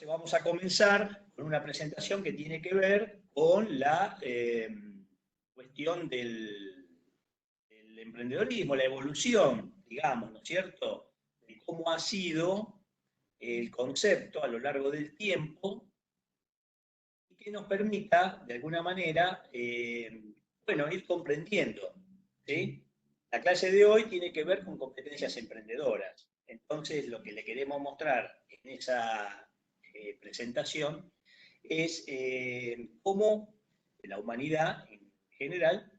Entonces vamos a comenzar con una presentación que tiene que ver con la cuestión del emprendedorismo, la evolución, digamos, ¿no es cierto?, de cómo ha sido el concepto a lo largo del tiempo y que nos permita, de alguna manera, bueno, ir comprendiendo, ¿sí? La clase de hoy tiene que ver con competencias emprendedoras. Entonces, lo que le queremos mostrar en esa presentación es cómo la humanidad en general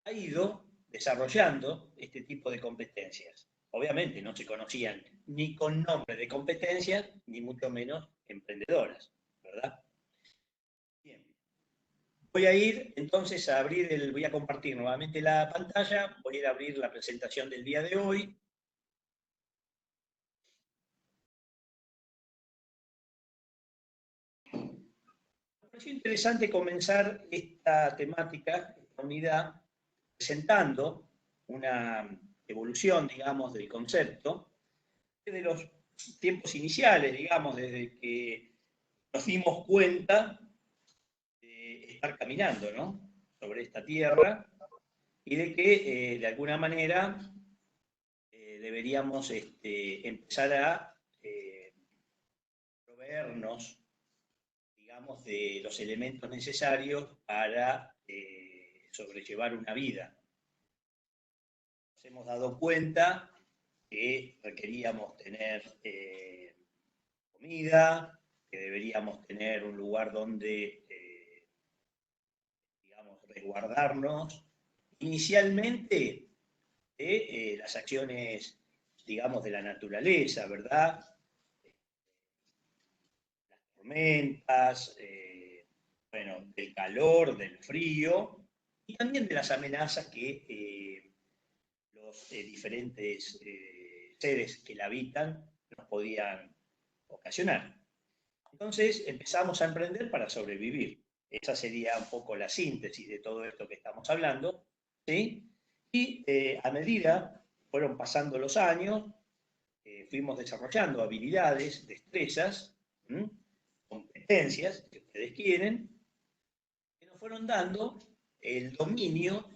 ha ido desarrollando este tipo de competencias. Obviamente no se conocían ni con nombre de competencias, ni mucho menos emprendedoras, ¿verdad? Bien. Voy a ir entonces a voy a compartir nuevamente la pantalla, voy a ir a abrir la presentación del día de hoy. Me pareció interesante comenzar esta temática, esta unidad, presentando una evolución, digamos, del concepto, desde los tiempos iniciales, digamos, desde que nos dimos cuenta de estar caminando, ¿no?, sobre esta tierra y de que, de alguna manera, deberíamos empezar a proveernos, digamos, de los elementos necesarios para sobrellevar una vida. Nos hemos dado cuenta que requeríamos tener comida, que deberíamos tener un lugar donde, digamos, resguardarnos. Inicialmente, las acciones, digamos, de la naturaleza, ¿verdad? Las tormentas, bueno, del calor, del frío, y también de las amenazas que los diferentes seres que la habitan nos podían ocasionar. Entonces empezamos a emprender para sobrevivir. Esa sería un poco la síntesis de todo esto que estamos hablando, ¿sí? Y a medida fueron pasando los años, fuimos desarrollando habilidades, destrezas, competencias, que ustedes quieren, que nos fueron dando el dominio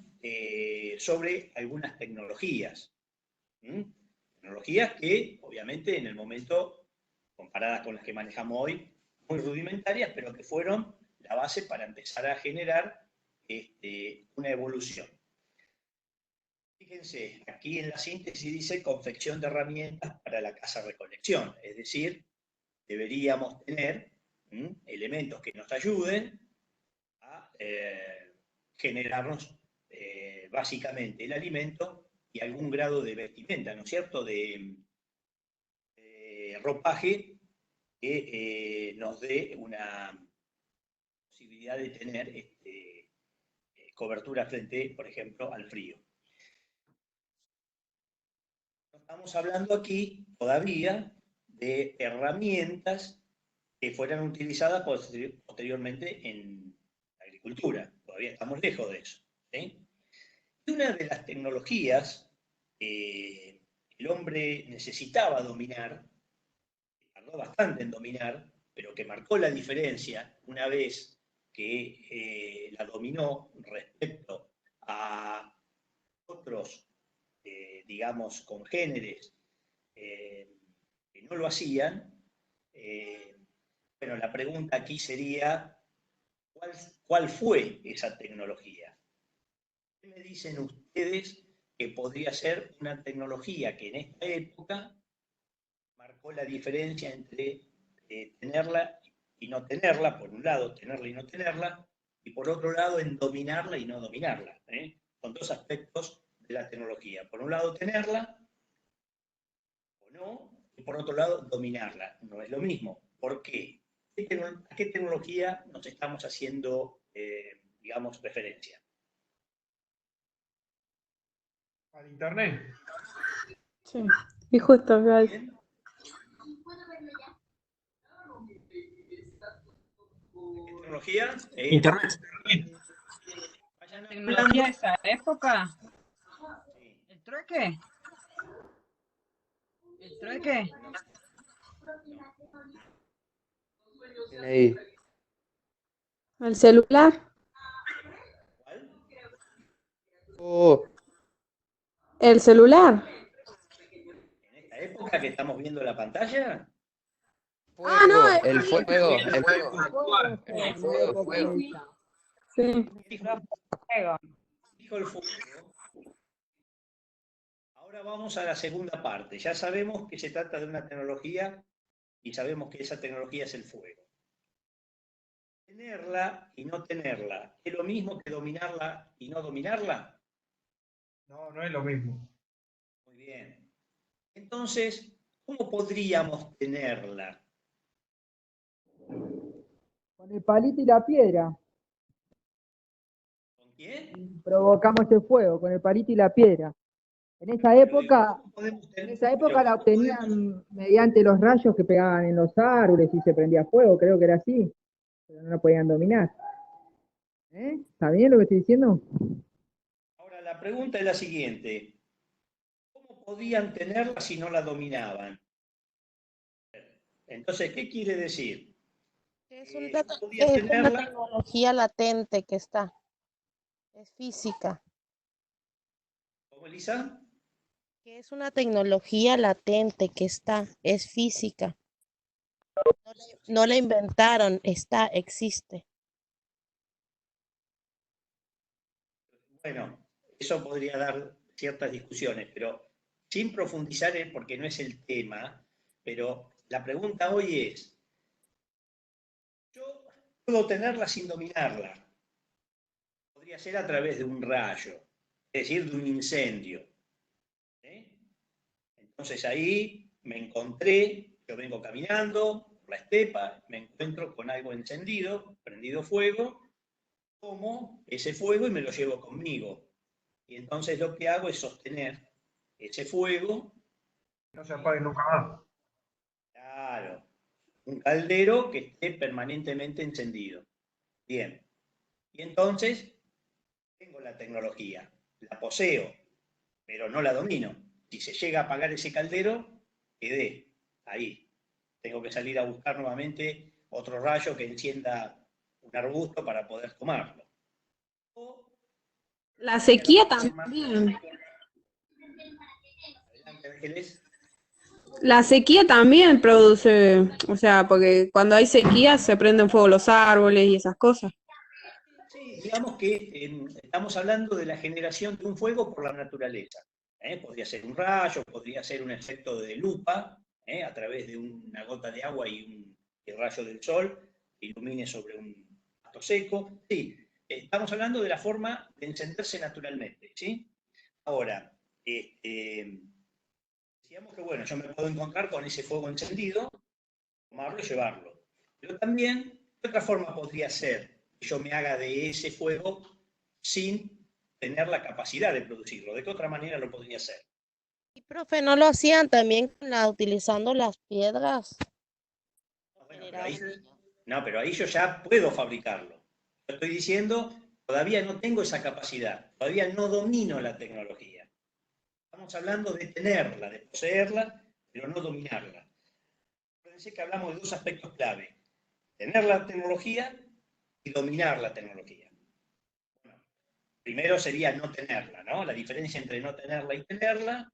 sobre algunas tecnologías. Tecnologías que, obviamente, en el momento, comparadas con las que manejamos hoy, muy rudimentarias, pero que fueron la base para empezar a generar una evolución. Fíjense, aquí en la síntesis dice confección de herramientas para la caza-recolección, es decir, deberíamos tener elementos que nos ayuden a generarnos básicamente el alimento y algún grado de vestimenta, ¿no es cierto?, de ropaje que nos dé una posibilidad de tener cobertura frente, por ejemplo, al frío. Estamos hablando aquí todavía de herramientas que fueran utilizadas posteriormente en la agricultura. Todavía estamos lejos de eso, ¿sí? Y una de las tecnologías que el hombre necesitaba dominar, tardó bastante en dominar, pero que marcó la diferencia una vez que la dominó respecto a otros, digamos, congéneres que no lo hacían. Bueno, la pregunta aquí sería, ¿cuál fue esa tecnología? ¿Qué me dicen ustedes que podría ser una tecnología que en esta época marcó la diferencia entre tenerla y no tenerla, por un lado, tenerla y no tenerla, y por otro lado, en dominarla y no dominarla? Son dos aspectos de la tecnología. Por un lado, tenerla o no, y por otro lado, dominarla. No es lo mismo. ¿Por qué? ¿A qué tecnología nos estamos haciendo, digamos, referencia? Al internet. Sí, y justo, Bien. ¿Tecnología? Internet. ¿Tecnología de esa época? Sí. ¿El trueque? ¿El trueque? Tiene ahí. ¿El celular? ¿Cuál? Oh, ¿El celular? ¿En esta época que estamos viendo la pantalla? Ah, no, fuego, el fuego, el fuego, Actual. el fuego, fuego. Sí. Fuego. Dijo el fuego. Ahora vamos a la segunda parte. Ya sabemos que se trata de una tecnología y sabemos que esa tecnología es el fuego. Tenerla y no tenerla, ¿es lo mismo que dominarla y no dominarla? No, no es lo mismo. Muy bien. Entonces, ¿cómo podríamos tenerla? Con el palito y la piedra. ¿Con quién? Provocamos el fuego con el palito y la piedra. En esa Pero digo, época, ¿cómo podemos en tener? esa época Pero la ¿cómo podemos? obtenían mediante los rayos que pegaban en los árboles y se prendía fuego, creo que era así, pero no lo podían dominar. ¿Está bien lo que estoy diciendo? Ahora la pregunta es la siguiente. ¿Cómo podían tenerla si no la dominaban? Entonces, ¿qué quiere decir? Yo podía Es una tenerla. tecnología latente que está, es física, ¿Cómo, Elisa? que es una tecnología latente que está, es física. No la inventaron, está, existe. Bueno, eso podría dar ciertas discusiones, pero sin profundizar porque no es el tema, pero la pregunta hoy es, yo puedo tenerla sin dominarla. Podría ser a través de un rayo, es decir, de un incendio. ¿Eh? Entonces ahí me encontré, yo vengo caminando por la estepa, me encuentro con algo encendido, prendido fuego, tomo ese fuego y me lo llevo conmigo. Y entonces lo que hago es sostener ese fuego, No se apague nunca más. claro, un caldero que esté permanentemente encendido. Bien, y entonces tengo la tecnología, la poseo, pero no la domino. Si se llega a apagar ese caldero, quedé ahí. Tengo que salir a buscar nuevamente otro rayo que encienda un arbusto para poder tomarlo. O La sería la sequía forma. también. Adelante, Ángeles. La sequía también produce, o sea, porque cuando hay sequía se prenden fuego los árboles y esas cosas. Sí, digamos que estamos hablando de la generación de un fuego por la naturaleza. Podría ser un rayo, podría ser un efecto de lupa, a través de una gota de agua y el rayo del sol que ilumine sobre un pasto seco. Sí, estamos hablando de la forma de encenderse naturalmente. ¿Sí? Ahora, decíamos que bueno, yo me puedo encontrar con ese fuego encendido, tomarlo y llevarlo. Pero también, ¿qué otra forma podría ser que yo me haga de ese fuego sin tener la capacidad de producirlo? ¿De qué otra manera lo podría hacer? Y profe, ¿no lo hacían también utilizando las piedras? Bueno, pero ahí yo ya puedo fabricarlo. Yo estoy diciendo, todavía no tengo esa capacidad, todavía no domino la tecnología. Estamos hablando de tenerla, de poseerla, pero no dominarla. Acuérdense que hablamos de dos aspectos clave: tener la tecnología y dominar la tecnología. Bueno, primero sería no tenerla, ¿no? La diferencia entre no tenerla y tenerla,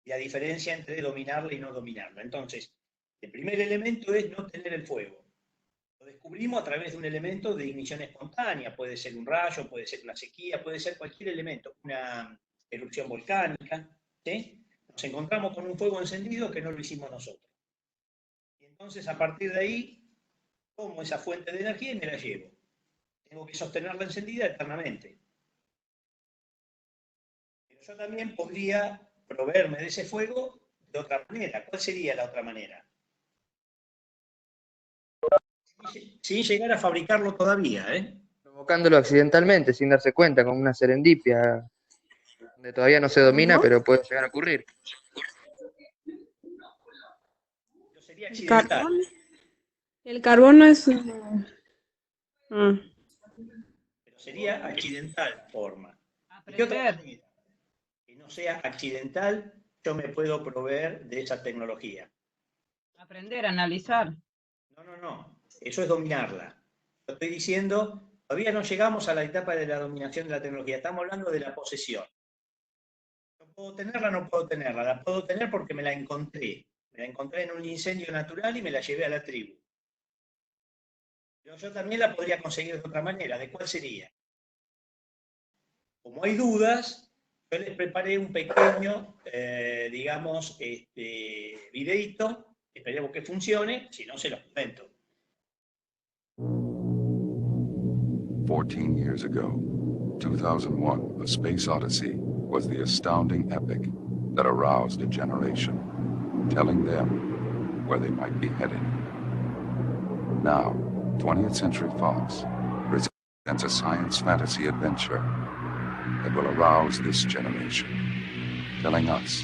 y la diferencia entre dominarla y no dominarla. Entonces, el primer elemento es no tener el fuego. Lo descubrimos a través de un elemento de ignición espontánea, puede ser un rayo, puede ser una sequía, puede ser cualquier elemento, una erupción volcánica, ¿sí? Nos encontramos con un fuego encendido que no lo hicimos nosotros. Y entonces, a partir de ahí, tomo esa fuente de energía y me la llevo. Tengo que sostenerla encendida eternamente. Pero yo también podría proveerme de ese fuego de otra manera. ¿Cuál sería la otra manera? Sin llegar a fabricarlo todavía, ¿eh? Provocándolo accidentalmente, sin darse cuenta, con una serendipia, donde todavía no se domina, ¿Cómo? pero puede llegar a ocurrir. Pero sería ¿El accidental. carbón? El carbón no es... Ah. Pero sería accidental forma. ¿De qué otra Aprender. manera? Que no sea accidental, yo me puedo proveer de esa tecnología. Aprender, analizar. No. Eso es dominarla. Lo estoy diciendo, todavía no llegamos a la etapa de la dominación de la tecnología. Estamos hablando de la posesión. ¿No puedo tenerla? No puedo tenerla. La puedo tener porque me la encontré. Me la encontré en un incendio natural y me la llevé a la tribu. Pero yo también la podría conseguir de otra manera. ¿De cuál sería? Como hay dudas, yo les preparé un pequeño, digamos, videíto. Esperemos que funcione, si no se los comento. 14 years ago, 2001, A Space Odyssey was the astounding epic that aroused a generation, telling them where they might be headed. Now, 20th Century Fox presents a science fantasy adventure that will arouse this generation, telling us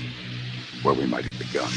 where we might have begun.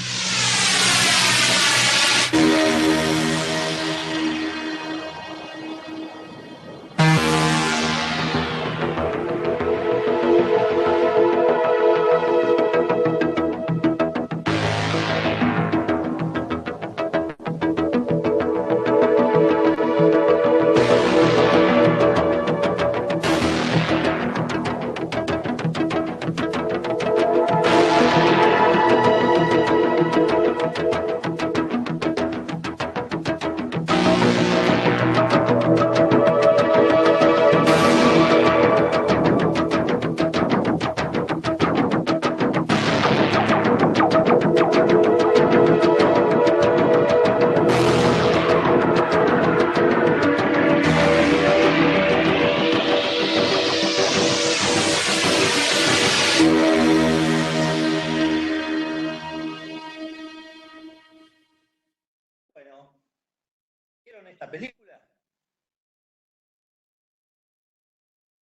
¿Vieron esta película?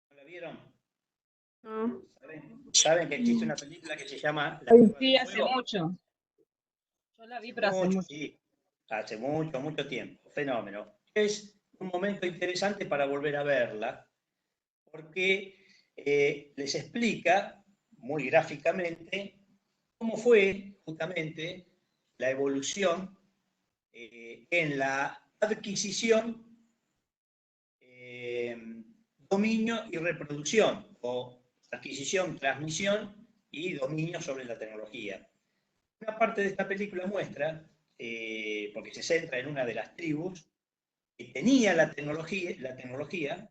¿No la vieron? No. ¿Saben que existe una película que se llama La Ay. Prueba Sí, del hace Fuego? mucho. Yo la vi, pero hace mucho. Sí, hace mucho tiempo. Fenómeno. Es un momento interesante para volver a verla, porque les explica muy gráficamente cómo fue justamente la evolución en la adquisición, dominio y reproducción, o adquisición, transmisión y dominio sobre la tecnología. Una parte de esta película muestra, porque se centra en una de las tribus, que tenía la tecnología,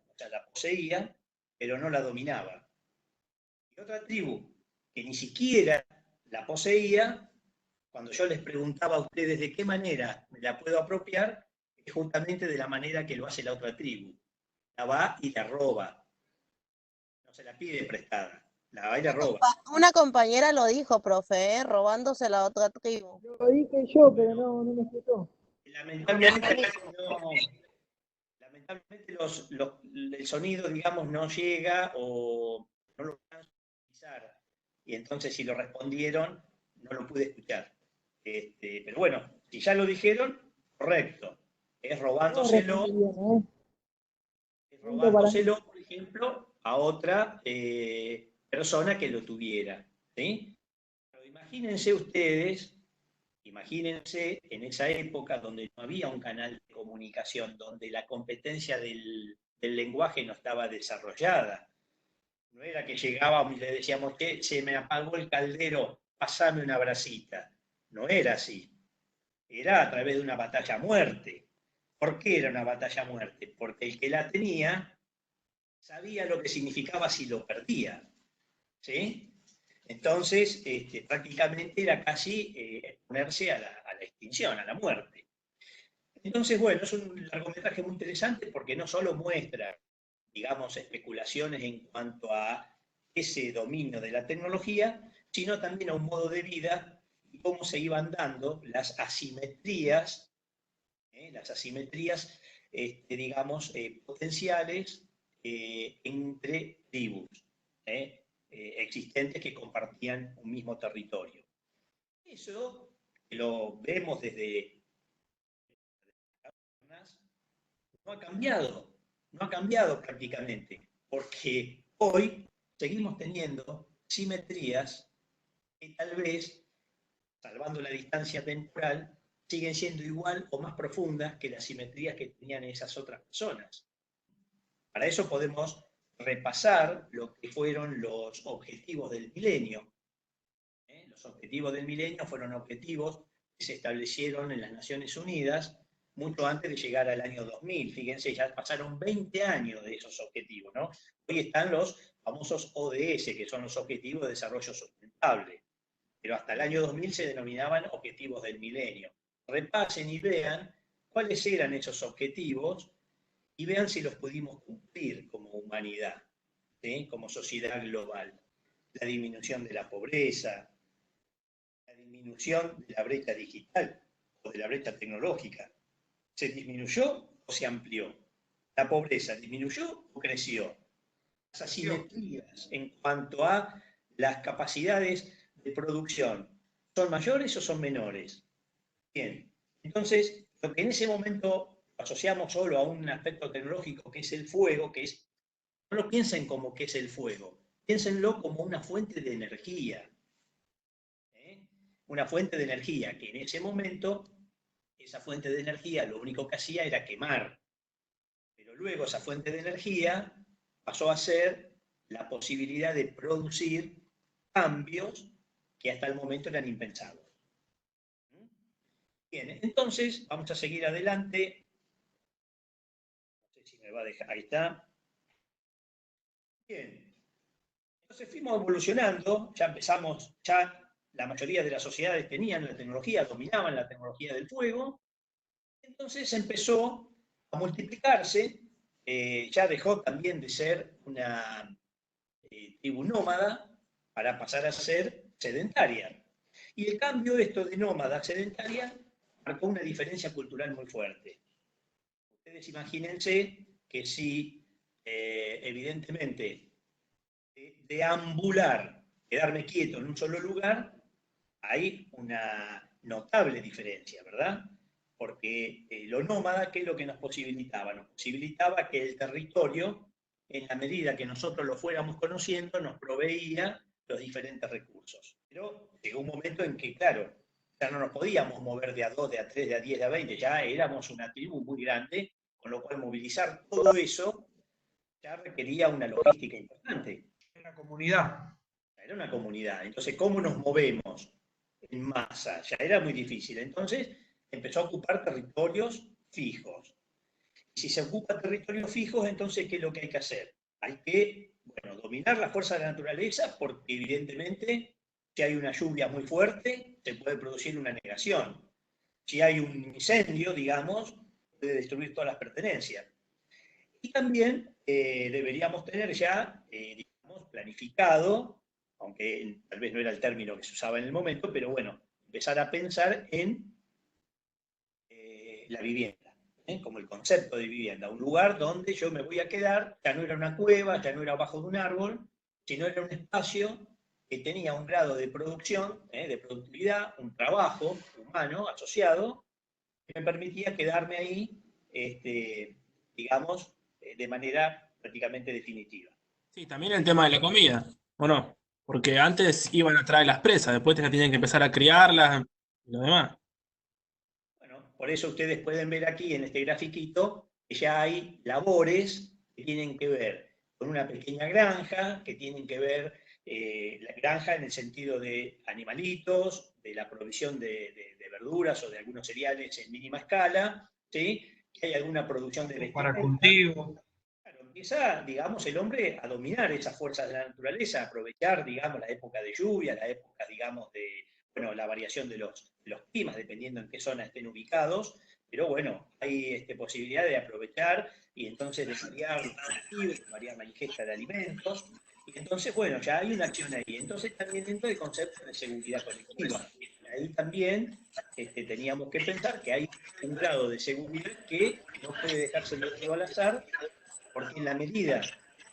o sea, la poseía, pero no la dominaba. Y otra tribu que ni siquiera la poseía, cuando yo les preguntaba a ustedes de qué manera me la puedo apropiar, es justamente de la manera que lo hace la otra tribu. La va y la roba. No se la pide prestada. La va y la roba. Una compañera lo dijo, profe, robándose la otra tribu. Lo dije yo, pero no me escuchó. Lamentablemente, el sonido, digamos, no llega o no lo van a utilizar. Y entonces, si lo respondieron, no lo pude escuchar. Pero bueno, si ya lo dijeron, correcto. Es robándoselo, por ejemplo, a otra persona que lo tuviera. ¿Sí? Pero imagínense ustedes, imagínense en esa época donde no había un canal de comunicación, donde la competencia del lenguaje no estaba desarrollada. No era que llegábamos y le decíamos que se me apagó el caldero, pasame una brasita. No era así. Era a través de una batalla a muerte. ¿Por qué era una batalla a muerte? Porque el que la tenía sabía lo que significaba si lo perdía. ¿Sí? Entonces, prácticamente era casi exponerse a la extinción, a la muerte. Entonces, bueno, es un largometraje muy interesante porque no solo muestra, digamos, especulaciones en cuanto a ese dominio de la tecnología, sino también a un modo de vida y cómo se iban dando las asimetrías, digamos, potenciales entre tribus existentes que compartían un mismo territorio. Eso lo vemos desde no ha cambiado prácticamente, porque hoy seguimos teniendo simetrías que tal vez, salvando la distancia temporal, siguen siendo igual o más profundas que las simetrías que tenían esas otras personas. Para eso podemos repasar lo que fueron los objetivos del milenio. Los objetivos del milenio fueron objetivos que se establecieron en las Naciones Unidas mucho antes de llegar al año 2000. Fíjense, ya pasaron 20 años de esos objetivos, ¿no? Hoy están los famosos ODS, que son los Objetivos de Desarrollo Sustentable. Pero hasta el año 2000 se denominaban objetivos del milenio. Repasen y vean cuáles eran esos objetivos y vean si los pudimos cumplir como humanidad, ¿sí? Como sociedad global. La disminución de la pobreza, la disminución de la brecha digital o de la brecha tecnológica. ¿Se disminuyó o se amplió? ¿La pobreza disminuyó o creció? Las asimetrías en cuanto a las capacidades de producción, ¿son mayores o son menores? Bien, entonces, lo que en ese momento asociamos solo a un aspecto tecnológico que es el fuego, que es, no lo piensen como que es el fuego, piénsenlo como una fuente de energía. Una fuente de energía que en ese momento, esa fuente de energía lo único que hacía era quemar. Pero luego esa fuente de energía pasó a ser la posibilidad de producir cambios que hasta el momento eran impensados. Bien, entonces vamos a seguir adelante. No sé si me va a dejar, ahí está. Bien, entonces fuimos evolucionando, ya empezamos, ya la mayoría de las sociedades tenían la tecnología, dominaban la tecnología del fuego, entonces empezó a multiplicarse, ya dejó también de ser una tribu nómada para pasar a ser sedentaria. Y el cambio esto de nómada a sedentaria marcó una diferencia cultural muy fuerte. Ustedes imagínense que si evidentemente deambular, quedarme quieto en un solo lugar, hay una notable diferencia, ¿verdad? Porque lo nómada, ¿qué es lo que nos posibilitaba? Nos posibilitaba que el territorio, en la medida que nosotros lo fuéramos conociendo, nos proveía los diferentes recursos. Pero llegó un momento en que, claro, ya no nos podíamos mover de a 2, de a 3, de a 10, de a 20, ya éramos una tribu muy grande, con lo cual movilizar todo eso ya requería una logística importante. Una comunidad. Era una comunidad. Entonces, ¿cómo nos movemos en masa? Ya era muy difícil. Entonces, empezó a ocupar territorios fijos. Y si se ocupa territorios fijos, entonces, ¿qué es lo que hay que hacer? Hay que, bueno, dominar la fuerza de la naturaleza, porque evidentemente, si hay una lluvia muy fuerte, se puede producir una negación. Si hay un incendio, digamos, puede destruir todas las pertenencias. Y también deberíamos tener ya, digamos, planificado, aunque tal vez no era el término que se usaba en el momento, pero bueno, empezar a pensar en la vivienda, como el concepto de vivienda, un lugar donde yo me voy a quedar, ya no era una cueva, ya no era abajo de un árbol, sino era un espacio que tenía un grado de producción, de productividad, un trabajo humano asociado, que me permitía quedarme ahí, digamos, de manera prácticamente definitiva. Sí, también el tema de la comida, ¿o no? Porque antes iban a traer las presas, después tenían que empezar a criarlas y lo demás. Bueno, por eso ustedes pueden ver aquí en este grafiquito que ya hay labores que tienen que ver con una pequeña granja, que tienen que ver la granja en el sentido de animalitos, de la provisión de verduras o de algunos cereales en mínima escala, ¿sí? Que hay alguna producción de vestimenta. Para cultivo. Claro, empieza, digamos, el hombre a dominar esas fuerzas de la naturaleza, a aprovechar, digamos, la época de lluvia, la época, digamos, de, bueno, la variación de los climas, dependiendo en qué zona estén ubicados, pero bueno, hay posibilidad de aprovechar y entonces de variar los cultivos, de variar la ingesta de alimentos, y entonces, bueno, ya hay una acción ahí. Entonces también dentro del concepto de seguridad colectiva. Ahí también teníamos que pensar que hay un grado de seguridad que no puede dejarse todo al azar, porque en la medida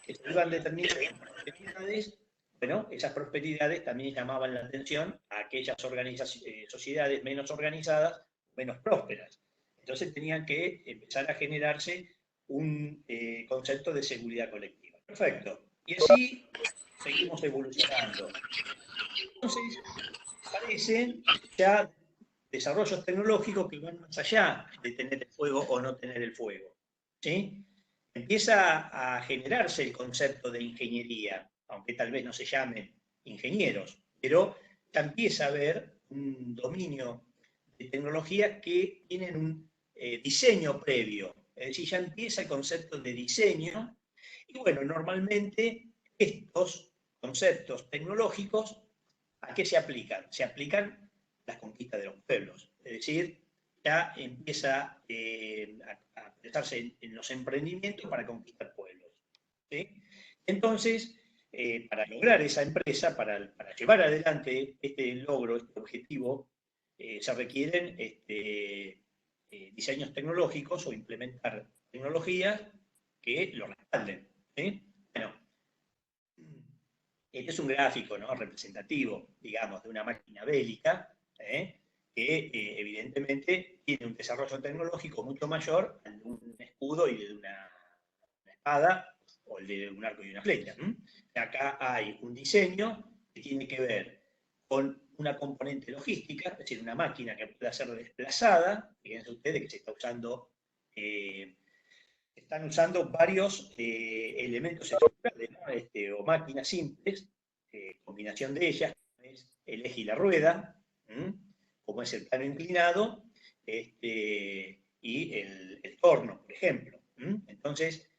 que se iban determinando prosperidades, bueno, esas prosperidades también llamaban la atención a aquellas sociedades menos organizadas, menos prósperas. Entonces tenían que empezar a generarse un concepto de seguridad colectiva. Perfecto. Y así seguimos evolucionando. Entonces, parece ya desarrollos tecnológicos que van más allá de tener el fuego o no tener el fuego, ¿sí? Empieza a generarse el concepto de ingeniería, aunque tal vez no se llamen ingenieros, pero ya empieza a haber un dominio de tecnologías que tienen un diseño previo, es decir, ya empieza el concepto de diseño, y bueno, normalmente estos conceptos tecnológicos, ¿a qué se aplican? Se aplican las conquistas de los pueblos, es decir, ya empieza a pensarse en los emprendimientos para conquistar pueblos, ¿sí? Entonces, para lograr esa empresa, para llevar adelante este logro, este objetivo, se requieren diseños tecnológicos o implementar tecnologías que lo respalden, ¿sí? Bueno, este es un gráfico, ¿no?, representativo, digamos, de una máquina bélica, que evidentemente tiene un desarrollo tecnológico mucho mayor al de un escudo y de una espada, o el de un arco y una flecha. Acá hay un diseño que tiene que ver con una componente logística, es decir, una máquina que pueda ser desplazada. Fíjense ustedes que se está usando, están usando varios elementos estructurales, ¿no? O máquinas simples, combinación de ellas, es el eje y la rueda, como es el plano inclinado, y el torno, por ejemplo. Entonces,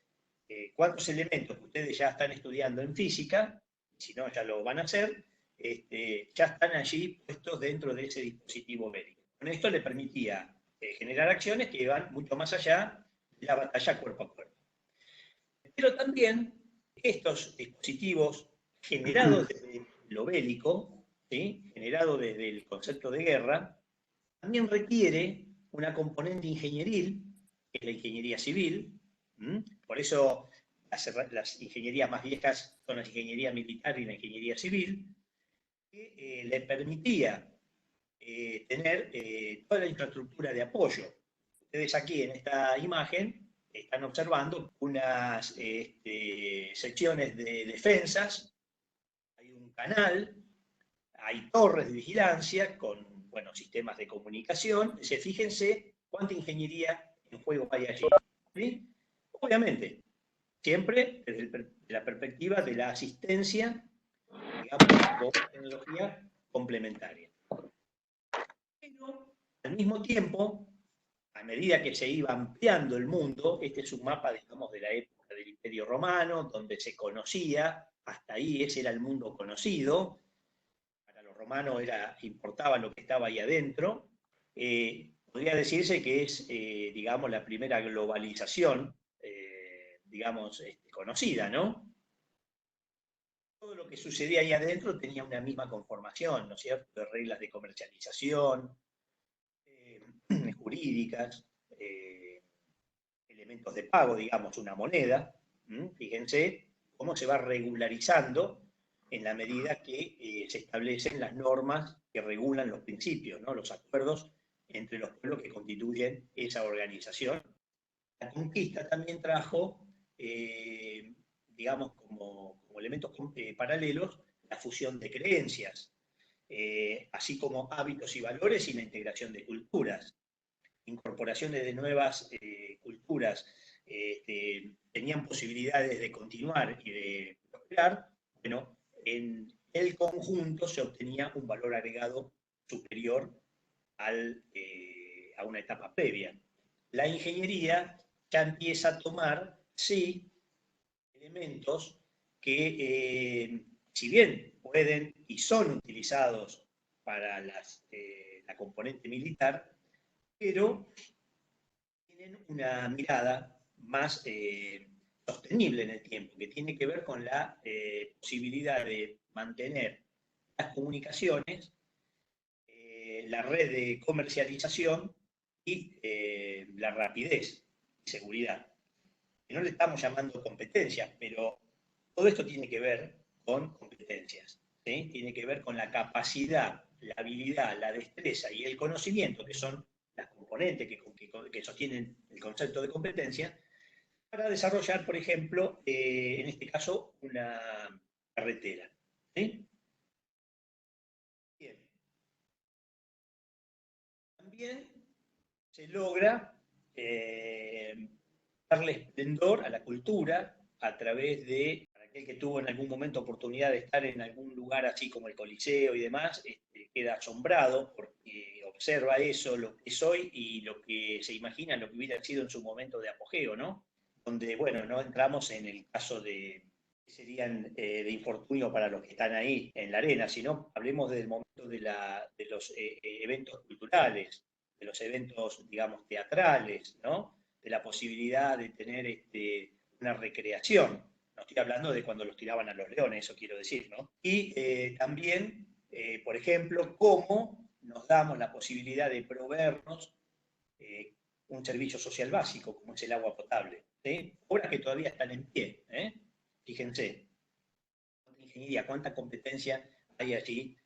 ¿cuántos elementos que ustedes ya están estudiando en física, si no ya lo van a hacer, ya están allí puestos dentro de ese dispositivo bélico? Con esto le permitía generar acciones que van mucho más allá de la batalla cuerpo a cuerpo. Pero también estos dispositivos generados desde lo bélico, ¿sí?, generados desde el concepto de guerra, también requiere una componente ingenieril, que es la ingeniería civil. Por eso las ingenierías más viejas son la ingeniería militar y la ingeniería civil, que le permitía tener toda la infraestructura de apoyo. Ustedes aquí en esta imagen están observando unas secciones de defensas, hay un canal, hay torres de vigilancia con, bueno, sistemas de comunicación. Fíjense cuánta ingeniería en juego hay allí, ¿sí? Obviamente, siempre desde la perspectiva de la asistencia, digamos, con tecnología complementaria. Pero, al mismo tiempo, a medida que se iba ampliando el mundo, este es un mapa, digamos, de la época del Imperio Romano, donde se conocía, hasta ahí ese era el mundo conocido. Para los romanos importaba lo que estaba ahí adentro. Podría decirse que es, digamos, la primera globalización, digamos, conocida, ¿no? Todo lo que sucedía ahí adentro tenía una misma conformación, ¿no es cierto?, de reglas de comercialización, jurídicas, elementos de pago, digamos, una moneda. Fíjense cómo se va regularizando en la medida que se establecen las normas que regulan los principios, ¿no?, los acuerdos entre los pueblos que constituyen esa organización. La conquista también trajo, digamos, como elementos paralelos, la fusión de creencias, así como hábitos y valores y la integración de culturas. Incorporaciones de nuevas culturas tenían posibilidades de continuar y de prosperar. Bueno, en el conjunto se obtenía un valor agregado superior a una etapa previa. La ingeniería ya empieza a tomar, sí, elementos que, si bien pueden y son utilizados para la componente militar, pero tienen una mirada más sostenible en el tiempo, que tiene que ver con la posibilidad de mantener las comunicaciones, la red de comercialización y la rapidez y seguridad. Que no le estamos llamando competencias, pero todo esto tiene que ver con competencias, ¿sí? Tiene que ver con la capacidad, la habilidad, la destreza y el conocimiento, que son las componentes que sostienen el concepto de competencia, para desarrollar, por ejemplo, en este caso, una carretera, ¿sí? Bien. también se logra darle esplendor a la cultura a través de, para aquel que tuvo en algún momento oportunidad de estar en algún lugar así como el Coliseo y demás, queda asombrado porque observa eso, lo que es hoy y lo que se imagina, lo que hubiera sido en su momento de apogeo, ¿no? Donde, bueno, no entramos en el caso de que serían de infortunio para los que están ahí en la arena, sino hablemos del momento de los eventos culturales, de los eventos, digamos, teatrales, ¿no? De la posibilidad de tener una recreación. No estoy hablando de cuando los tiraban a los leones, eso quiero decir, ¿no? Y también, por ejemplo, cómo nos damos la posibilidad de proveernos un servicio social básico, como es el agua potable, ¿sí? Obras que todavía están en pie, ¿eh? Fíjense, cuánta ingeniería, cuánta competencia hay allí.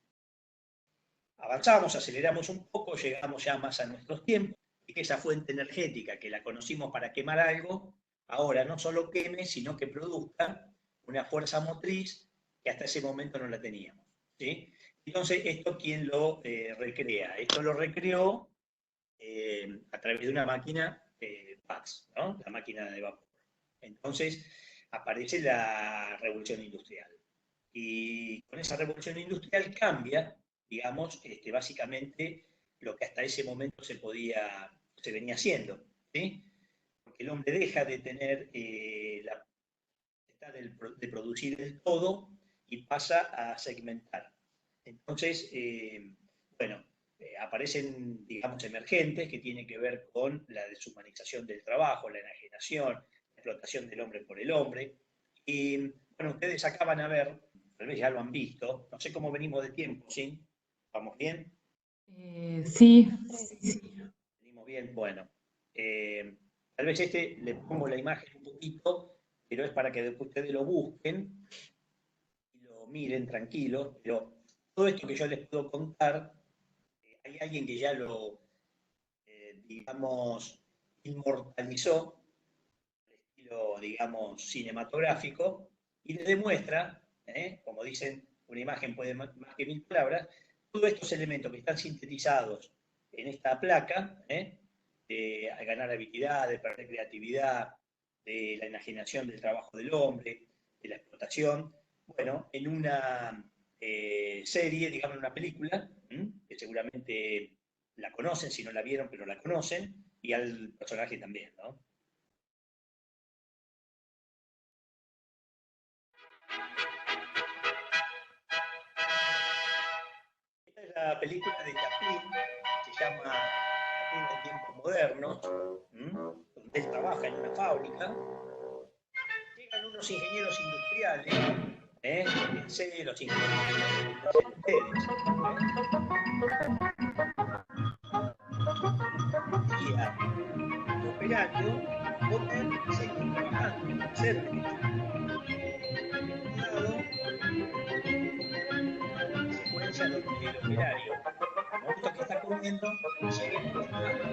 Avanzamos, aceleramos un poco, llegamos ya más a nuestros tiempos, y que esa fuente energética que la conocimos para quemar algo, ahora no solo queme, sino que produzca una fuerza motriz que hasta ese momento no la teníamos, ¿sí? Entonces, ¿esto quién lo recrea? Esto lo recreó a través de una máquina PAX, ¿no? La máquina de vapor. Entonces, aparece la revolución industrial. Y con esa revolución industrial cambia, digamos, básicamente lo que hasta ese momento se venía haciendo, ¿sí? Porque el hombre deja de tener la potestad de producir el todo y pasa a segmentar. Entonces, bueno, aparecen, digamos, emergentes que tienen que ver con la deshumanización del trabajo, la enajenación, la explotación del hombre por el hombre. Y, bueno, ustedes acá van a ver, tal vez ya lo han visto, no sé cómo venimos de tiempo, ¿sí? ¿Vamos bien? Sí. Venimos bien, bueno. Tal vez le pongo la imagen un poquito, pero es para que después ustedes lo busquen y lo miren tranquilos, pero todo esto que yo les puedo contar, hay alguien que ya lo, digamos, inmortalizó, al estilo, digamos, cinematográfico, y les demuestra, como dicen, una imagen puede más que 1000 palabras, todos estos elementos que están sintetizados en esta placa, de ganar habilidad, de perder creatividad, de la enajenación del trabajo del hombre, de la explotación, bueno, en una serie, digamos, una película, que seguramente la conocen, si no la vieron, pero la conocen, y al personaje también, ¿no? Esta es la película de Chaplin, se llama Chaplin en tiempos modernos, donde él trabaja en una fábrica. Llegan unos ingenieros industriales, fíjense los ingenieros industriales y al operario poder seguir trabajando, hacer secuencia donde el operario, al momento que está comiendo, sigue trabajando.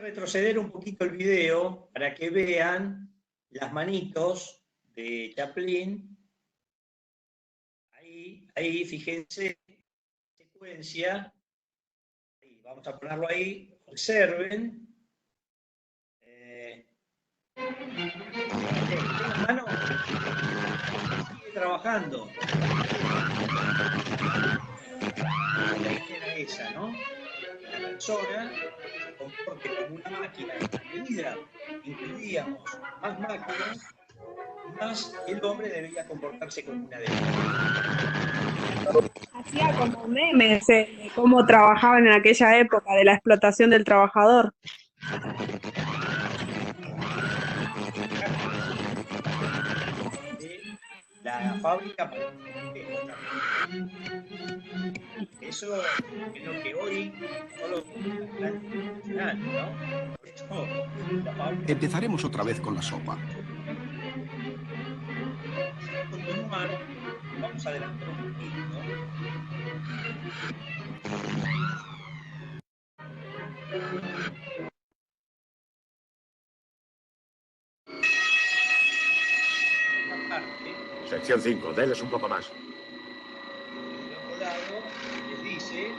retroceder un poquito el video para que vean las manitos de Chaplin. Ahí, fíjense, secuencia. Ahí, vamos a ponerlo ahí. Observen. La mano sigue trabajando. Era esa, ¿no? La persona se comporte como una máquina. A medida que incluíamos más máquinas, más el hombre debería comportarse como una de ellas. Hacía como memes de cómo trabajaban en aquella época, de la explotación del trabajador. De la fábrica para eso es lo que hoy solo nacional, ¿no? Por eso, la fábrica... Empezaremos otra vez con la sopa. Continuar, vamos a adelantar un poquito. Sección 5, denles un poco más. Del otro lado les dice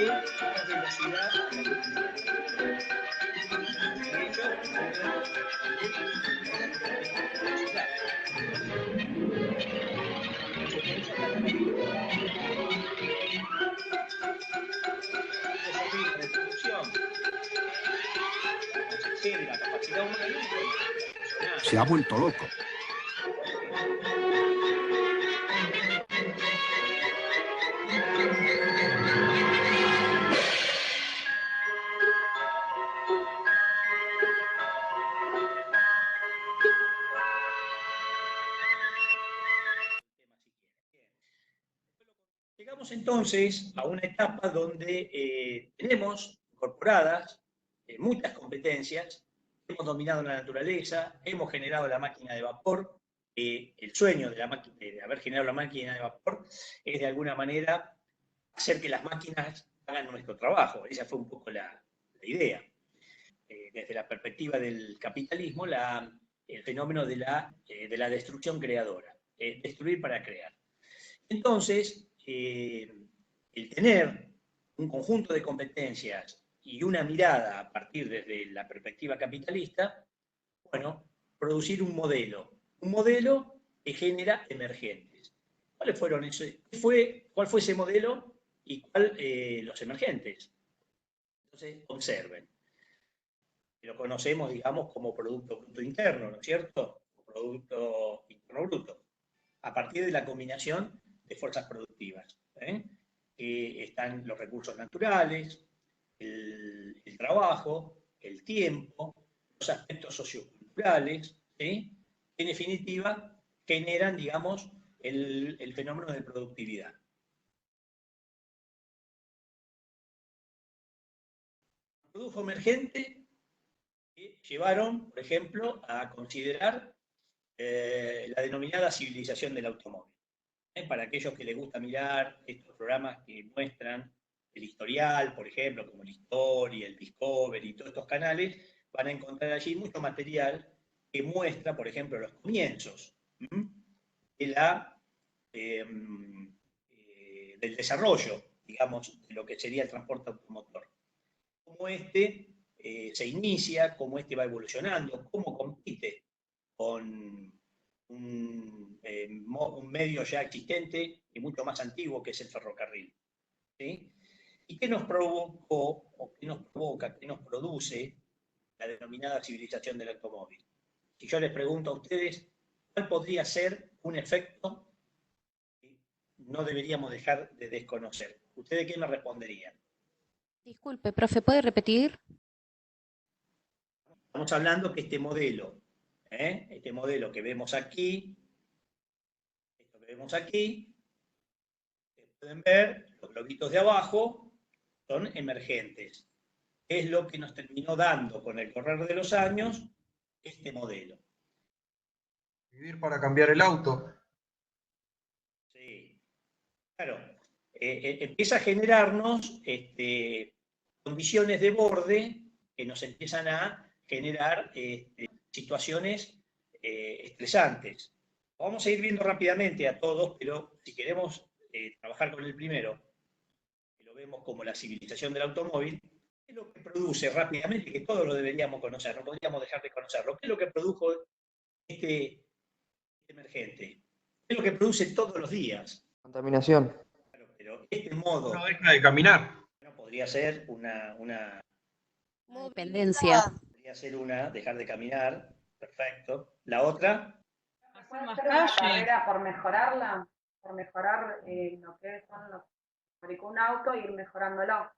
que la velocidad la capacidad humana se ha vuelto loco. Llegamos entonces a una etapa donde tenemos incorporadas muchas competencias, hemos dominado la naturaleza, hemos generado la máquina de vapor. El sueño de haber generado la máquina de vapor es de alguna manera hacer que las máquinas hagan nuestro trabajo. Esa fue un poco la idea. Desde la perspectiva del capitalismo, el fenómeno de la destrucción creadora, destruir para crear. Entonces, el tener un conjunto de competencias y una mirada a partir desde la perspectiva capitalista, bueno, producir un modelo que genera emergentes. ¿Cuáles fueron ¿Cuál fue ese modelo y cuál los emergentes? Entonces, observen. Lo conocemos, digamos, como Producto Bruto Interno, ¿no es cierto? Producto Interno Bruto. A partir de la combinación de fuerzas productivas. Están los recursos naturales, el trabajo, el tiempo, los aspectos socioculturales, ¿sí? En definitiva, generan, digamos, el fenómeno de productividad. Produjo emergente que llevaron, por ejemplo, a considerar la denominada civilización del automóvil. Para aquellos que les gusta mirar estos programas que muestran el historial, por ejemplo, como el History, el Discovery, todos estos canales, van a encontrar allí mucho material que muestra, por ejemplo, los comienzos del desarrollo, digamos, de lo que sería el transporte automotor. Cómo se inicia, cómo va evolucionando, cómo compite con un medio ya existente y mucho más antiguo que es el ferrocarril. ¿Sí? ¿Y qué nos provocó, o qué nos provoca, qué nos produce la denominada civilización del automóvil? Si yo les pregunto a ustedes, ¿cuál podría ser un efecto que no deberíamos dejar de desconocer? ¿Ustedes qué me responderían? Disculpe, profe, ¿puede repetir? Estamos hablando que este modelo que vemos aquí, pueden ver, los globitos de abajo son emergentes. es lo que nos terminó dando con el correr de los años este modelo. Vivir para cambiar el auto. Sí, claro. Empieza a generarnos condiciones de borde que nos empiezan a generar situaciones estresantes. Vamos a ir viendo rápidamente a todos, pero si queremos trabajar con el primero, que lo vemos como la civilización del automóvil, ¿qué es lo que produce rápidamente? Que todos lo deberíamos conocer, no podríamos dejar de conocerlo. ¿Qué es lo que produjo este emergente? ¿Qué es lo que produce todos los días? Contaminación. Claro, pero este modo No deja de caminar. no podría ser una Dependencia. podría ser una, dejar de caminar, perfecto. La otra, Hacer más Hacer una calle. carrera por mejorarla, por mejorar lo que son los fabricó un auto y ir mejorándolo.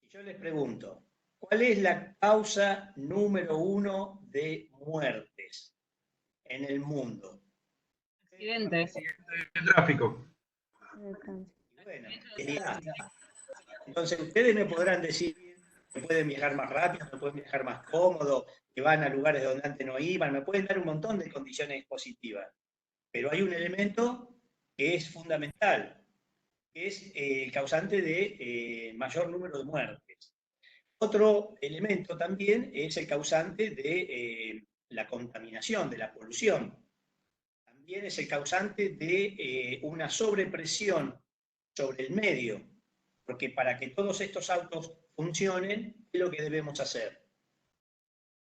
y yo les pregunto, ¿cuál es la causa número 1 de muertes en el mundo? Accidentes. El tráfico. Bueno, entonces ustedes me podrán decir que pueden viajar más rápido, que pueden viajar más cómodo, que van a lugares donde antes no iban, me pueden dar un montón de condiciones positivas. Pero hay un elemento que es fundamental, que es el causante de mayor número de muertes. Otro elemento también es el causante de la contaminación, de la polución. También es el causante de una sobrepresión sobre el medio, porque para que todos estos autos funcionen, ¿qué es lo que debemos hacer?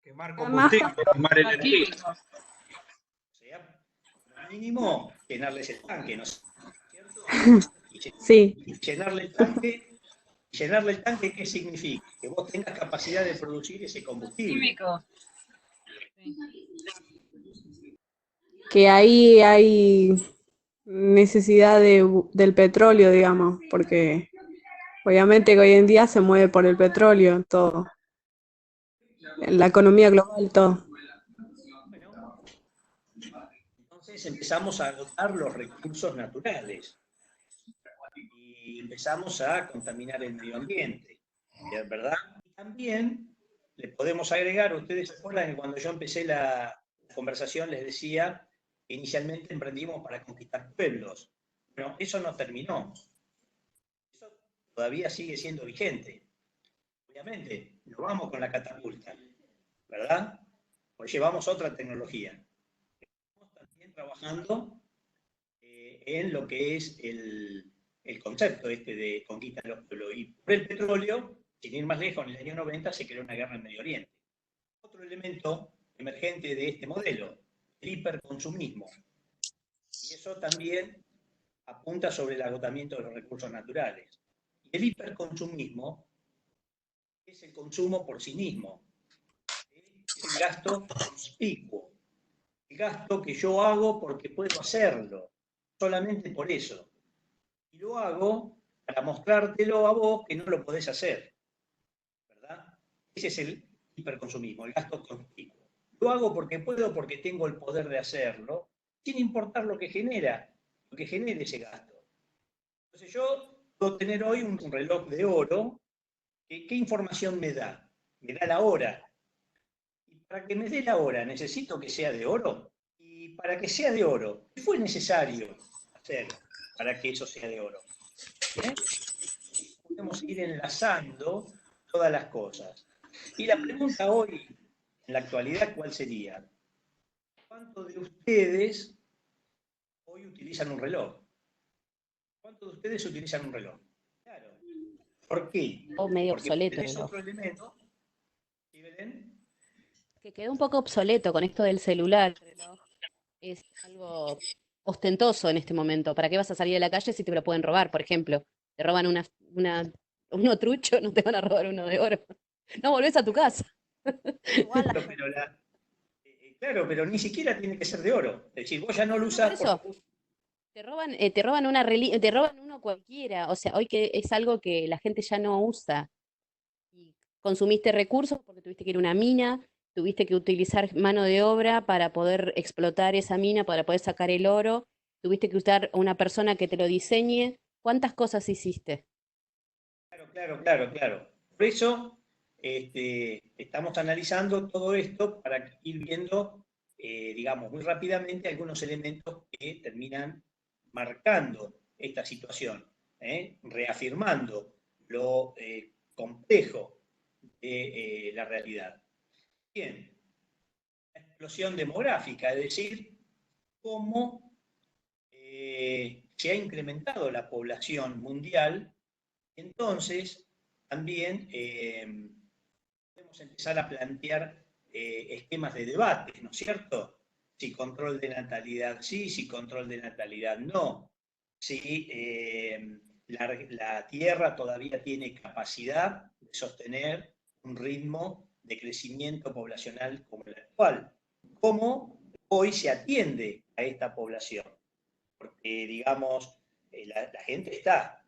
Quemar combustible, quemar energía. O sea, lo mínimo, llenarles el tanque, ¿no es cierto? Sí. Y llenarle el tanque, ¿qué significa? Que vos tengas capacidad de producir ese combustible. Químico. Que ahí hay necesidad del petróleo, digamos, porque obviamente que hoy en día se mueve por el petróleo todo, la economía global, todo. Bueno, entonces empezamos a agotar los recursos naturales y empezamos a contaminar el medio ambiente, ¿verdad? Y también le podemos agregar, ustedes se acuerdan que cuando yo empecé la conversación les decía que inicialmente emprendimos para conquistar pueblos. Bueno, eso no terminó. Eso todavía sigue siendo vigente. Obviamente, nos vamos con la catapulta, ¿verdad? Pues llevamos otra tecnología. Estamos también trabajando en lo que es el concepto de conquista de los pueblos. Y por el petróleo, sin ir más lejos, en el año 90 se creó una guerra en Medio Oriente. Otro elemento emergente de este modelo, el hiperconsumismo. Y eso también apunta sobre el agotamiento de los recursos naturales. Y el hiperconsumismo es el consumo por sí mismo. Es el gasto conspicuo. El gasto que yo hago porque puedo hacerlo. Solamente por eso. Y lo hago para mostrártelo a vos que no lo podés hacer. ¿Verdad? Ese es el hiperconsumismo, el gasto conspicuo. Lo hago porque puedo, porque tengo el poder de hacerlo, sin importar lo que genere ese gasto. Entonces yo puedo tener hoy un reloj de oro, que, ¿qué información me da? Me da la hora. Y para que me dé la hora, necesito que sea de oro. Y para que sea de oro, ¿qué fue necesario hacer para que eso sea de oro? ¿Eh? Podemos ir enlazando todas las cosas. Y la pregunta hoy, en la actualidad, ¿cuál sería? ¿Cuántos de ustedes hoy utilizan un reloj? ¿Cuántos de ustedes utilizan un reloj? Claro. ¿Por qué? O medio Porque obsoleto. tenés ¿No? otro elemento. ¿Sí, Belén? Que quedó un poco obsoleto con esto del celular. El reloj es algo ostentoso en este momento. ¿Para qué vas a salir a la calle si te lo pueden robar, por ejemplo? Te roban uno trucho, no te van a robar uno de oro. No volvés a tu casa. Claro, pero ni siquiera tiene que ser de oro. Es decir, vos ya no lo usás. Por eso. Te roban te roban uno cualquiera. O sea, hoy que es algo que la gente ya no usa. Y consumiste recursos porque tuviste que ir a una mina, tuviste que utilizar mano de obra para poder explotar esa mina, para poder sacar el oro, tuviste que usar a una persona que te lo diseñe. ¿Cuántas cosas hiciste? Claro. Por eso estamos analizando todo esto para ir viendo, digamos, muy rápidamente algunos elementos que terminan marcando esta situación, reafirmando lo complejo de la realidad. Bien, la explosión demográfica, es decir, cómo se ha incrementado la población mundial, entonces también podemos empezar a plantear esquemas de debate, ¿no es cierto? Si control de natalidad sí, si control de natalidad no, si la Tierra todavía tiene capacidad de sostener un ritmo de crecimiento poblacional como el actual. ¿Cómo hoy se atiende a esta población? Porque, digamos, la gente está,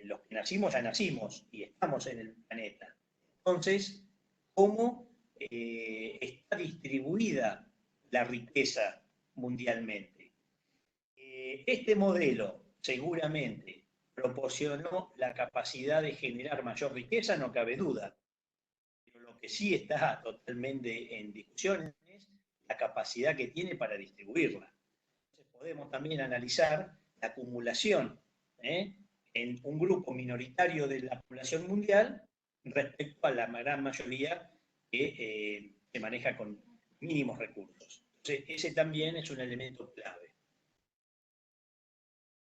los que nacimos ya nacimos y estamos en el planeta. Entonces, ¿cómo está distribuida la riqueza mundialmente? Este modelo seguramente proporcionó la capacidad de generar mayor riqueza, no cabe duda. Pero lo que sí está totalmente en discusión es la capacidad que tiene para distribuirla. Entonces, podemos también analizar la acumulación en un grupo minoritario de la población mundial respecto a la gran mayoría que se maneja con mínimos recursos. Entonces, ese también es un elemento clave.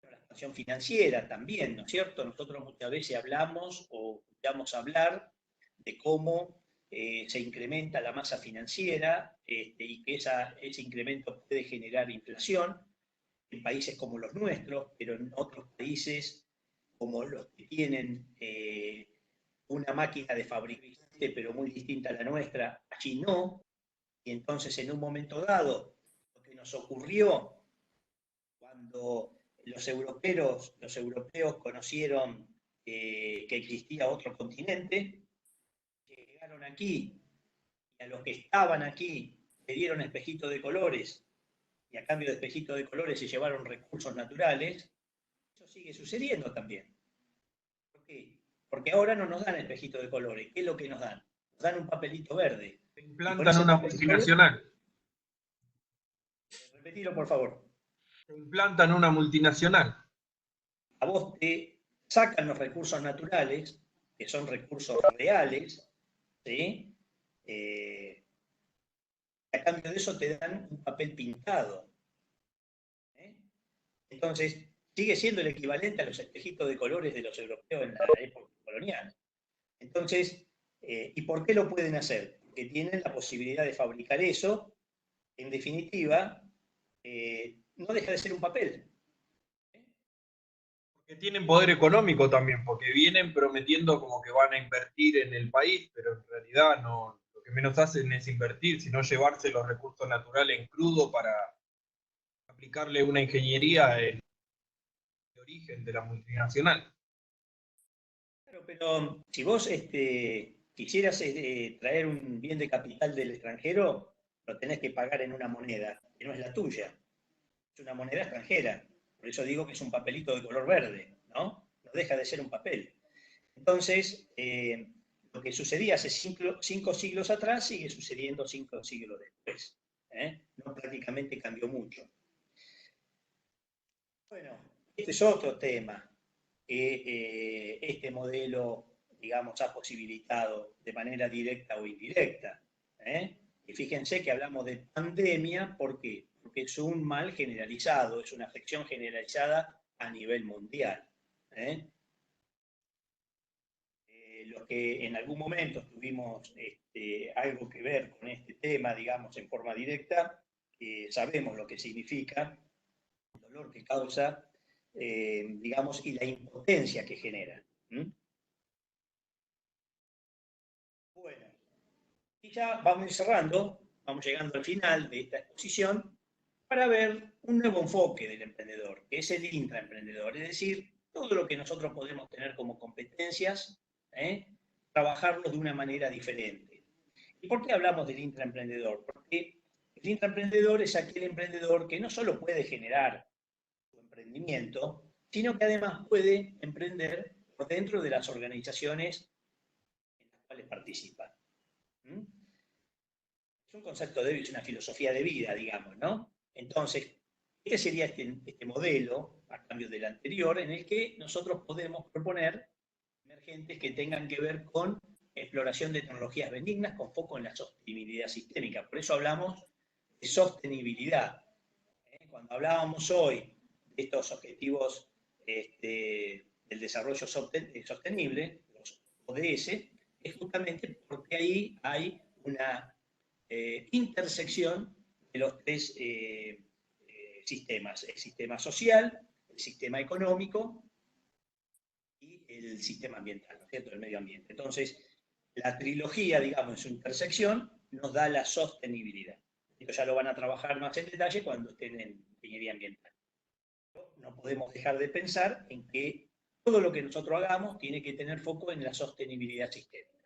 La expansión financiera también, ¿no es cierto? Nosotros muchas veces hablamos o escuchamos hablar de cómo se incrementa la masa financiera y que ese incremento puede generar inflación en países como los nuestros, pero en otros países como los que tienen una máquina de fabricante, pero muy distinta a la nuestra, allí no. Y entonces, en un momento dado, lo que nos ocurrió cuando los europeos conocieron que existía otro continente, que llegaron aquí y a los que estaban aquí le dieron espejitos de colores y a cambio de espejitos de colores se llevaron recursos naturales, eso sigue sucediendo también. ¿Por qué? Porque ahora no nos dan espejitos de colores. ¿Qué es lo que nos dan? Nos dan un papelito verde. Se implantan una multinacional. Repetilo, por favor. Se implantan una multinacional. A vos te sacan los recursos naturales, que son recursos reales, ¿sí? A cambio de eso te dan un papel pintado. Entonces, sigue siendo el equivalente a los espejitos de colores de los europeos en la época colonial. Entonces, ¿y por qué lo pueden hacer? Porque tienen la posibilidad de fabricar eso. En definitiva, no deja de ser un papel. Porque tienen poder económico también, porque vienen prometiendo como que van a invertir en el país, pero en realidad no, lo que menos hacen es invertir, sino llevarse los recursos naturales en crudo para aplicarle una ingeniería de origen de la multinacional. Claro, pero si vos quisieras traer un bien de capital del extranjero, lo tenés que pagar en una moneda, que no es la tuya. Es una moneda extranjera. Por eso digo que es un papelito de color verde, ¿no? No deja de ser un papel. Entonces, lo que sucedía hace 5 siglos atrás sigue sucediendo 5 siglos después. No prácticamente cambió mucho. Bueno, este es otro tema que este modelo, digamos, ha posibilitado de manera directa o indirecta. Y fíjense que hablamos de pandemia, ¿por qué? Porque es un mal generalizado, es una afección generalizada a nivel mundial. Los que en algún momento tuvimos algo que ver con este tema, digamos, en forma directa, sabemos lo que significa, el dolor que causa, digamos, y la impotencia que genera. Bueno, y ya vamos a ir cerrando, vamos llegando al final de esta exposición, para ver un nuevo enfoque del emprendedor, que es el intraemprendedor, es decir, todo lo que nosotros podemos tener como competencias, trabajarlo de una manera diferente. ¿Y por qué hablamos del intraemprendedor? Porque el intraemprendedor es aquel emprendedor que no solo puede generar su emprendimiento, sino que además puede emprender por dentro de las organizaciones en las cuales participan. ¿Mm? Es un concepto es una filosofía de vida, digamos, ¿no? Entonces, este sería este modelo, a cambio del anterior, en el que nosotros podemos proponer emergentes que tengan que ver con exploración de tecnologías benignas con foco en la sostenibilidad sistémica. Por eso hablamos de sostenibilidad. Cuando hablábamos hoy de estos objetivos del desarrollo sostenible, los ODS, es justamente porque ahí hay una intersección de los tres sistemas: el sistema social, el sistema económico y el sistema ambiental, ¿no es cierto?, el medio ambiente. Entonces, la trilogía, digamos, en su intersección, nos da la sostenibilidad. Esto ya lo van a trabajar más en detalle cuando estén en ingeniería ambiental. No podemos dejar de pensar en que todo lo que nosotros hagamos tiene que tener foco en la sostenibilidad sistémica.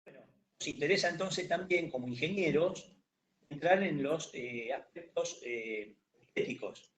Bueno, nos interesa entonces también, como ingenieros, entrar en los aspectos estéticos.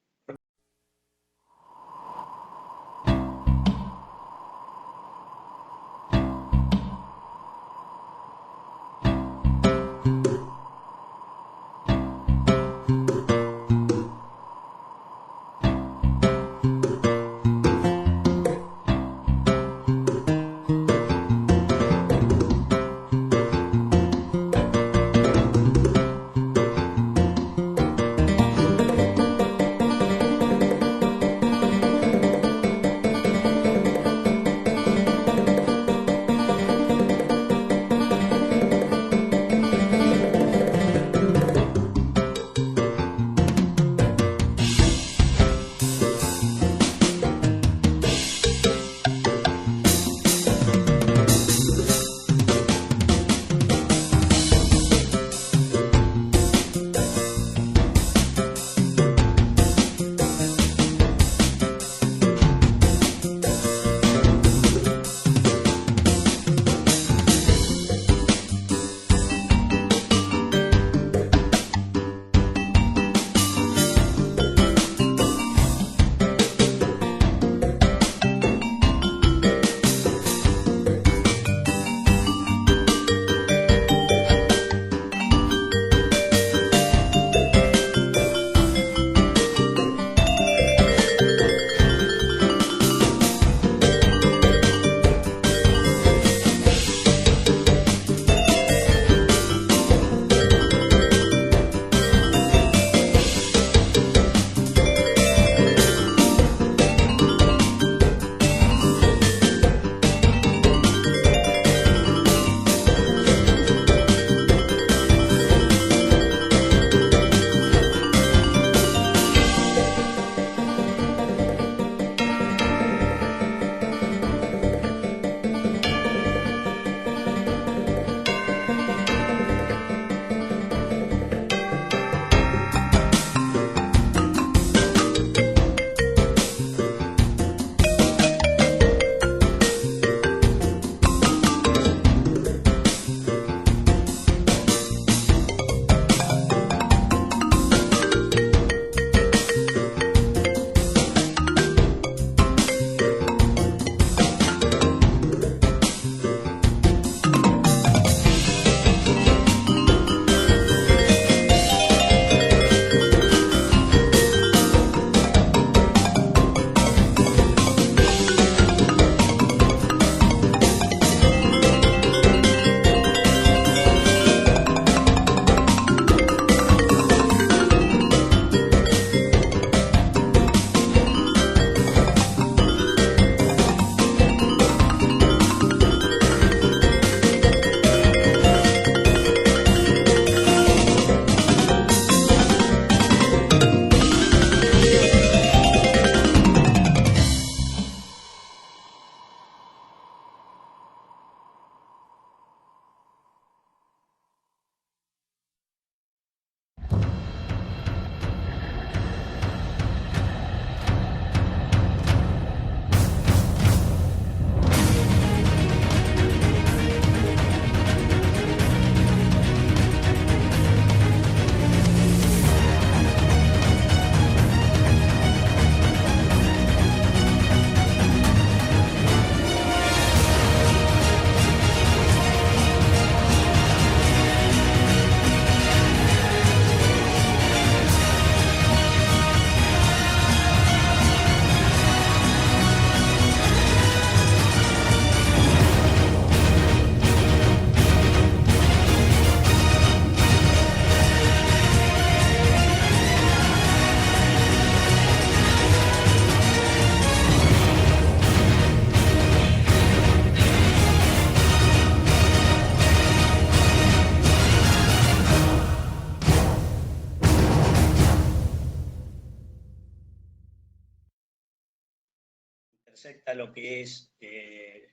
intersecta lo que es el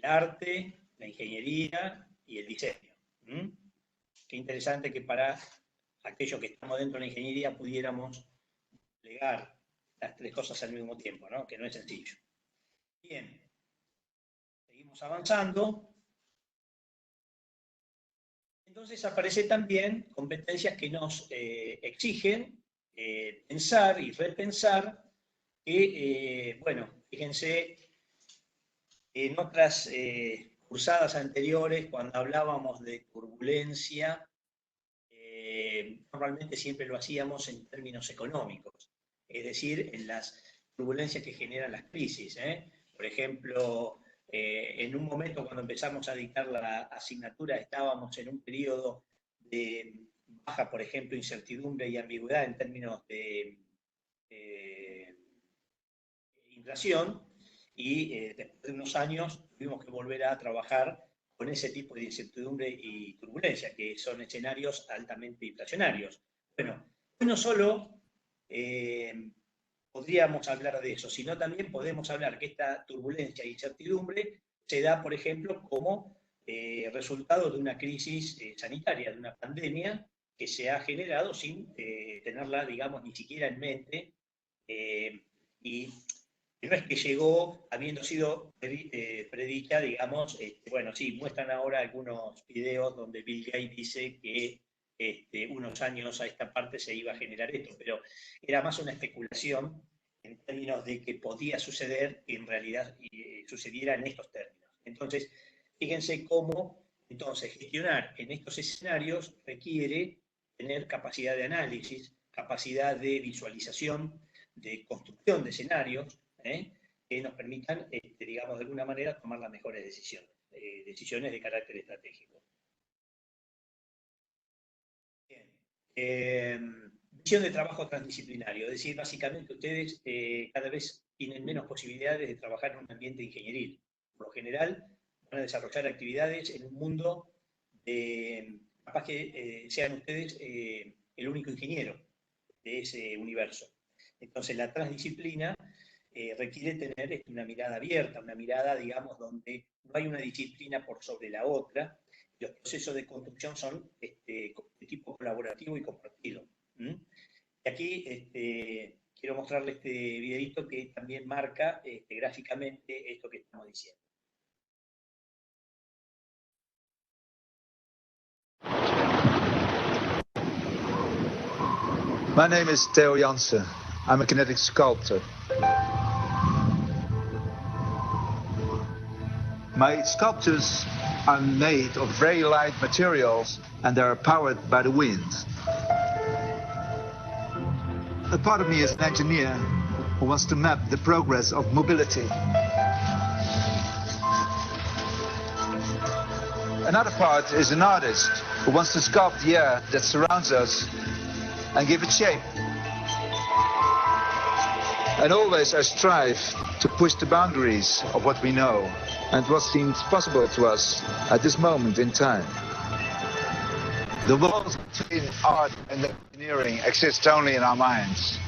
arte, la ingeniería y el diseño. Qué interesante que para aquellos que estamos dentro de la ingeniería pudiéramos desplegar las tres cosas al mismo tiempo, ¿no? Que no es sencillo. Bien, seguimos avanzando. Entonces aparecen también competencias que nos exigen pensar y repensar que, bueno, fíjense, en otras cursadas anteriores, cuando hablábamos de turbulencia, normalmente siempre lo hacíamos en términos económicos, es decir, en las turbulencias que generan las crisis. Por ejemplo, en un momento cuando empezamos a dictar la asignatura estábamos en un periodo de baja, por ejemplo, incertidumbre y ambigüedad en términos de inflación, y después de unos años tuvimos que volver a trabajar con ese tipo de incertidumbre y turbulencia, que son escenarios altamente inflacionarios. Bueno, no solo podríamos hablar de eso, sino también podemos hablar que esta turbulencia e incertidumbre se da, por ejemplo, como resultado de una crisis sanitaria, de una pandemia que se ha generado sin tenerla, digamos, ni siquiera en mente, y no es que llegó habiendo sido predicha, digamos, bueno, sí, muestran ahora algunos videos donde Bill Gates dice que unos años a esta parte se iba a generar esto, pero era más una especulación en términos de que podía suceder que en realidad sucediera en estos términos. Entonces, fíjense cómo entonces gestionar en estos escenarios requiere tener capacidad de análisis, capacidad de visualización, de construcción de escenarios, que nos permitan, digamos, de alguna manera tomar las mejores decisiones, decisiones de carácter estratégico. Bien. Visión de trabajo transdisciplinario, es decir, básicamente ustedes cada vez tienen menos posibilidades de trabajar en un ambiente ingenieril. Por lo general, van a desarrollar actividades en un mundo capaz que sean ustedes el único ingeniero de ese universo. Entonces, la transdisciplina requiere tener una mirada abierta, una mirada, digamos, donde no hay una disciplina por sobre la otra. Los procesos de construcción son de tipo colaborativo y compartido. Y aquí quiero mostrarles este videito que también marca gráficamente esto que estamos diciendo. My name is Theo Jansen. I'm a kinetic sculptor. My sculptures are made of very light materials and they are powered by the wind. A part of me is an engineer who wants to map the progress of mobility. Another part is an artist who wants to sculpt the air that surrounds us and give it shape. And always I strive to push the boundaries of what we know and what seems possible to us at this moment in time. The walls between art and engineering exist only in our minds.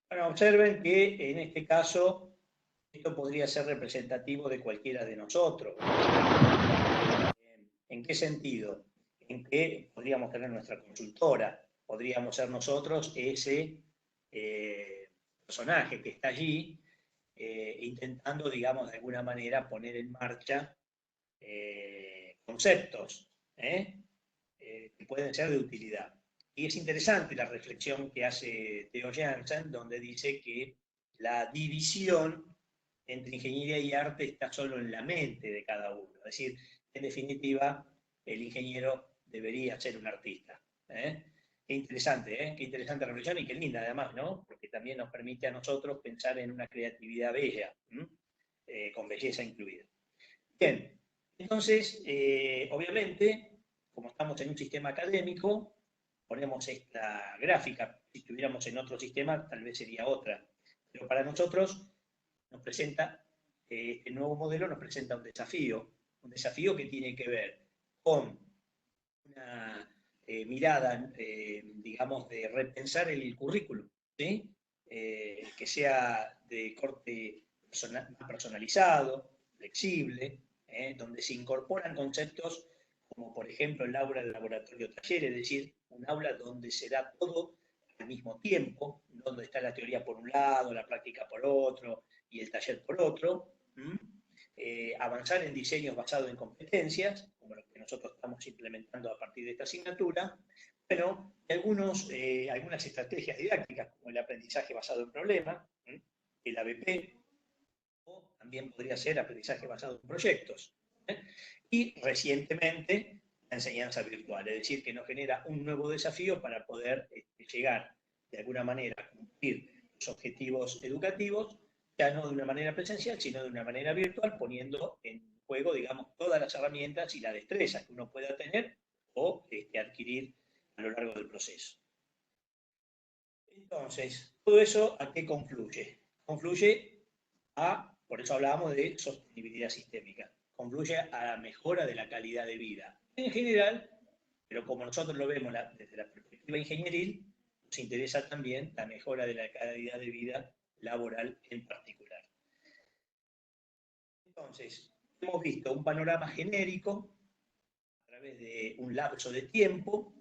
Bueno, observen que en este caso esto podría ser representativo de cualquiera de nosotros. ¿En qué sentido? En que podríamos tener nuestra consultora, podríamos ser nosotros ese personaje que está allí intentando, digamos, de alguna manera poner en marcha conceptos que pueden ser de utilidad. Y es interesante la reflexión que hace Theo Jansen, donde dice que la división entre ingeniería y arte está solo en la mente de cada uno. Es decir, en definitiva, el ingeniero debería ser un artista. Qué interesante reflexión y qué linda además, ¿no? Porque también nos permite a nosotros pensar en una creatividad bella, con belleza incluida. Bien, entonces, obviamente, como estamos en un sistema académico, ponemos esta gráfica. Si estuviéramos en otro sistema, tal vez sería otra. Pero para nosotros nos presenta el nuevo modelo nos presenta un desafío que tiene que ver con una mirada, digamos, de repensar el currículum, ¿sí? Que sea de corte más personalizado, flexible, donde se incorporan conceptos como, por ejemplo, el aula del laboratorio taller, es decir, un aula donde se da todo al mismo tiempo, donde está la teoría por un lado, la práctica por otro y el taller por otro. Avanzar en diseños basados en competencias, como lo que nosotros estamos implementando a partir de esta asignatura, pero algunas estrategias didácticas, como el aprendizaje basado en problemas, el ABP, o también podría ser aprendizaje basado en proyectos. Y recientemente la enseñanza virtual, es decir, que nos genera un nuevo desafío para poder llegar de alguna manera a cumplir los objetivos educativos, ya no de una manera presencial, sino de una manera virtual, poniendo en juego, digamos, todas las herramientas y la destreza que uno pueda tener o adquirir a lo largo del proceso. Entonces, todo eso, ¿a qué confluye? Confluye por eso hablábamos de sostenibilidad sistémica, confluye a la mejora de la calidad de vida en general, pero como nosotros lo vemos desde la perspectiva ingenieril, nos interesa también la mejora de la calidad de vida laboral en particular. Entonces, hemos visto un panorama genérico a través de un lapso de tiempo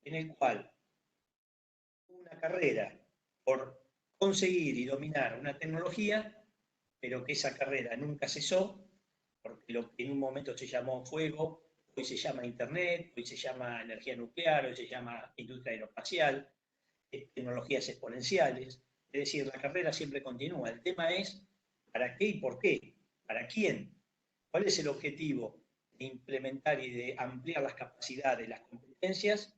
en el cual una carrera por conseguir y dominar una tecnología, pero que esa carrera nunca cesó, porque lo que en un momento se llamó fuego, hoy se llama Internet, hoy se llama energía nuclear, hoy se llama industria aeroespacial, tecnologías exponenciales, es decir, la carrera siempre continúa. El tema es ¿para qué y por qué? ¿Para quién? ¿Cuál es el objetivo de implementar y de ampliar las capacidades, las competencias,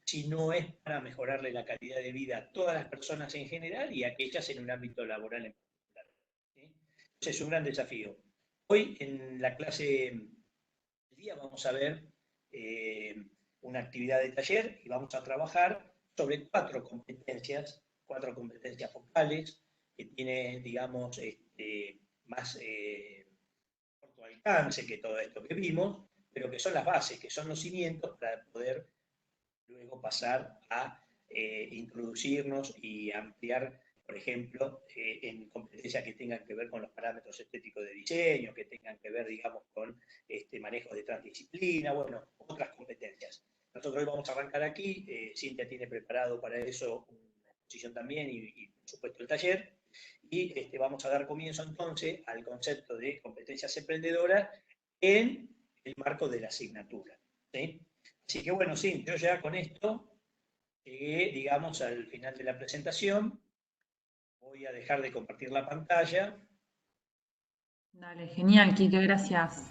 si no es para mejorarle la calidad de vida a todas las personas en general y a aquellas en un ámbito laboral en particular? ¿Sí? Entonces es un gran desafío. Hoy en la clase del día vamos a ver una actividad de taller y vamos a trabajar sobre cuatro competencias focales que tienen, digamos, más corto alcance que todo esto que vimos, pero que son las bases, que son los cimientos para poder luego pasar a introducirnos y ampliar, por ejemplo, en competencias que tengan que ver con los parámetros estéticos de diseño, que tengan que ver, digamos, con manejo de transdisciplina, bueno, otras competencias. Nosotros hoy vamos a arrancar aquí, Cintia tiene preparado para eso una exposición también y por supuesto el taller, y vamos a dar comienzo entonces al concepto de competencias emprendedoras en el marco de la asignatura, ¿sí? Así que bueno, sí, yo ya con esto llegué, digamos, al final de la presentación. Voy a dejar de compartir la pantalla. Dale, genial, Quique, gracias.